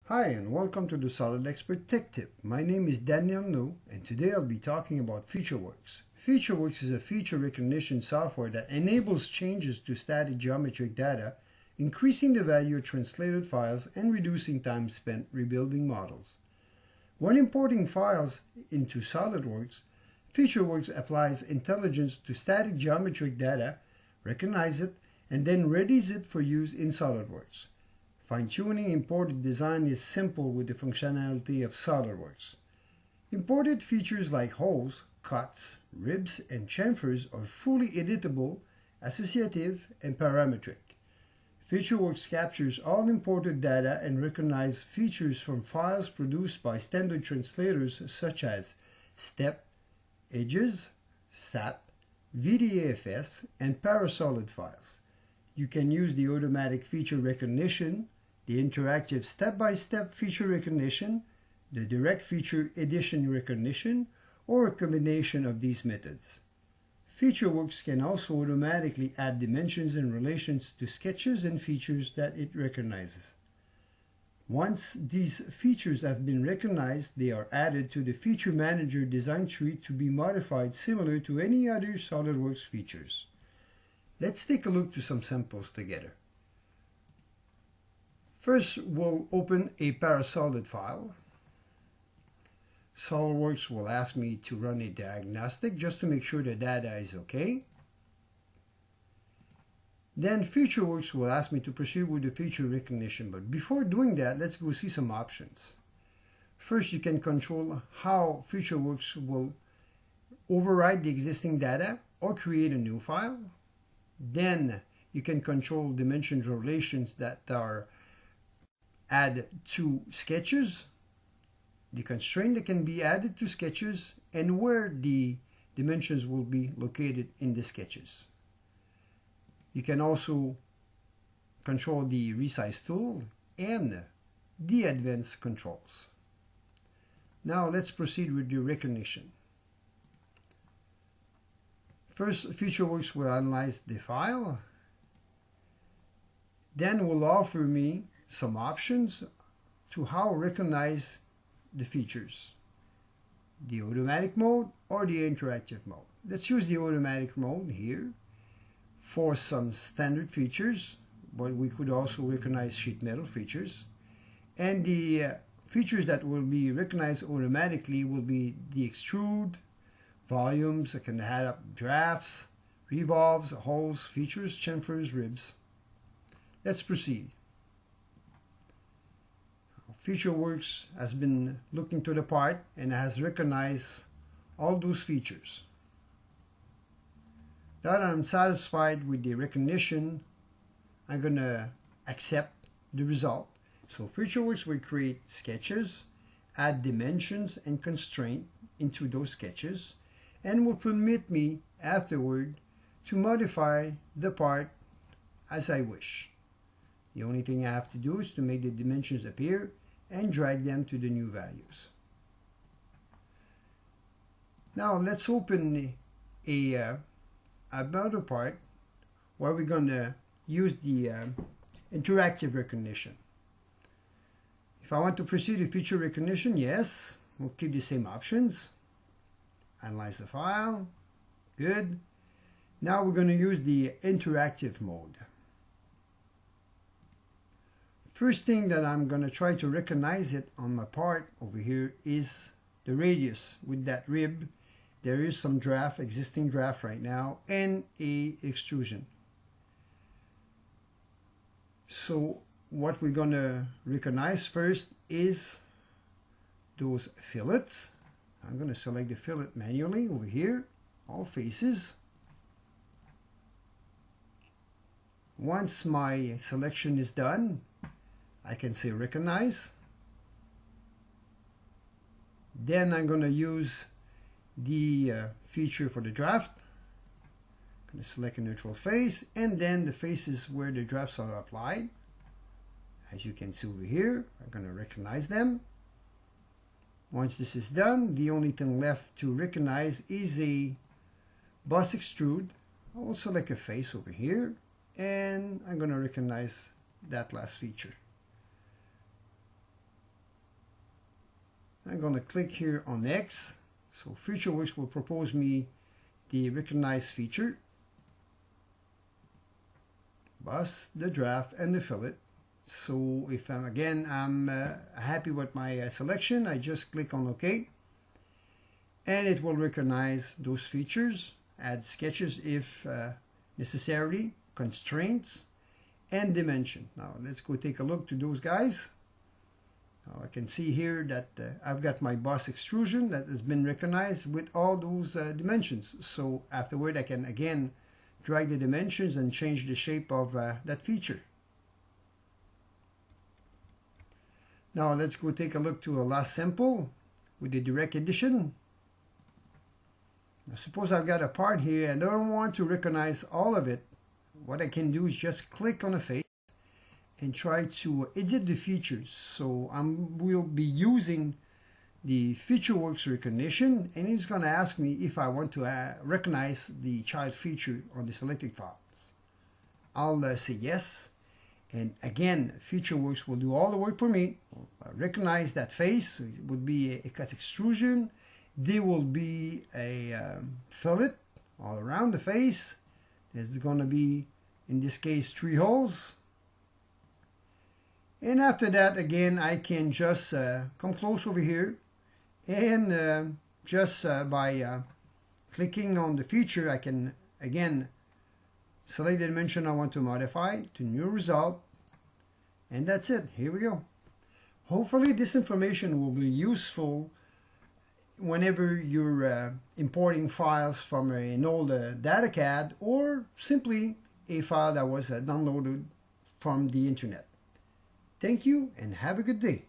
Hi and welcome to the Solid Expert Tech Tip. My name is Daniel Nu and today I'll be talking about FeatureWorks. FeatureWorks is a feature recognition software that enables changes to static geometric data, increasing the value of translated files and reducing time spent rebuilding models. When importing files into SolidWorks, FeatureWorks applies intelligence to static geometric data, recognizes it, and then readies it for use in SolidWorks. Fine-tuning imported design is simple with the functionality of SolidWorks. Imported features like holes, cuts, ribs, and chamfers are fully editable, associative, and parametric. FeatureWorks captures all imported data and recognizes features from files produced by standard translators such as STEP, Edges, SAP, VDAFS, and Parasolid files. You can use the automatic feature recognition, the interactive step-by-step feature recognition, the direct feature edition recognition, or a combination of these methods. FeatureWorks can also automatically add dimensions and relations to sketches and features that it recognizes. Once these features have been recognized, they are added to the Feature Manager design tree to be modified similar to any other SolidWorks features. Let's take a look to some samples together. First, we'll open a Parasolid file. SolidWorks will ask me to run a diagnostic just to make sure the data is okay. Then FeatureWorks will ask me to proceed with the feature recognition, but before doing that, let's go see some options. First, you can control how FeatureWorks will override the existing data or create a new file. Then you can control dimensions relations that are added to sketches, the constraint that can be added to sketches, and where the dimensions will be located in the sketches. You can also control the resize tool and the advanced controls. Now let's proceed with the recognition. First, FeatureWorks will analyze the file, then will offer me some options to how recognize the features, the automatic mode or the interactive mode. Let's use the automatic mode here for some standard features, but we could also recognize sheet metal features. And the features that will be recognized automatically will be the extrude, volumes. I can add up drafts, revolves, holes, features, chamfers, ribs. Let's proceed. FeatureWorks has been looking to the part and has recognized all those features. Now that I'm satisfied with the recognition, I'm going to accept the result. So FeatureWorks will create sketches, add dimensions and constraint into those sketches, and will permit me afterward to modify the part as I wish. The only thing I have to do is to make the dimensions appear and drag them to the new values. Now let's open another part where we're going to use the interactive recognition. If I want to proceed with feature recognition, yes, we'll keep the same options. Analyze the file, good. Now we're going to use the interactive mode. First thing that I'm going to try to recognize it on my part over here is the radius with that rib. There is some draft, existing draft right now, and a extrusion. So what we're going to recognize first is those fillets. I'm going to select the fillet manually over here, all faces. Once my selection is done, I can say recognize. Then I'm going to use the feature for the draft. I'm going to select a neutral face and then the faces where the drafts are applied. As you can see over here, I'm going to recognize them. Once this is done, the only thing left to recognize is a bus extrude. I will select a face over here and I'm going to recognize that last feature. I'm going to click here on X. So FeatureWorks will propose me the recognize feature, bus, the draft, and the fillet. So if I'm happy with my selection, I just click on OK, and it will recognize those features, add sketches if necessary, constraints, and dimension. Now let's go take a look to those guys. Now I can see here that I've got my bus extrusion that has been recognized with all those dimensions. So afterward I can again drag the dimensions and change the shape of that feature. Now let's go take a look to a last sample with the direct edition. Now suppose I've got a part here and I don't want to recognize all of it. What I can do is just click on a face and try to edit the features. So we'll be using the FeatureWorks recognition, and it's going to ask me if I want to recognize the child feature on the selected files. I'll say yes, and again FeatureWorks will do all the work for me. Recognize that face. It would be a cut extrusion. There will be a fillet all around the face. There's going to be, in this case, 3 holes. And after that, again, I can just come close over here and just by clicking on the feature, I can again select the dimension I want to modify to new result. And that's it. Here we go. Hopefully this information will be useful whenever you're importing files from an old data CAD or simply a file that was downloaded from the internet. Thank you and have a good day.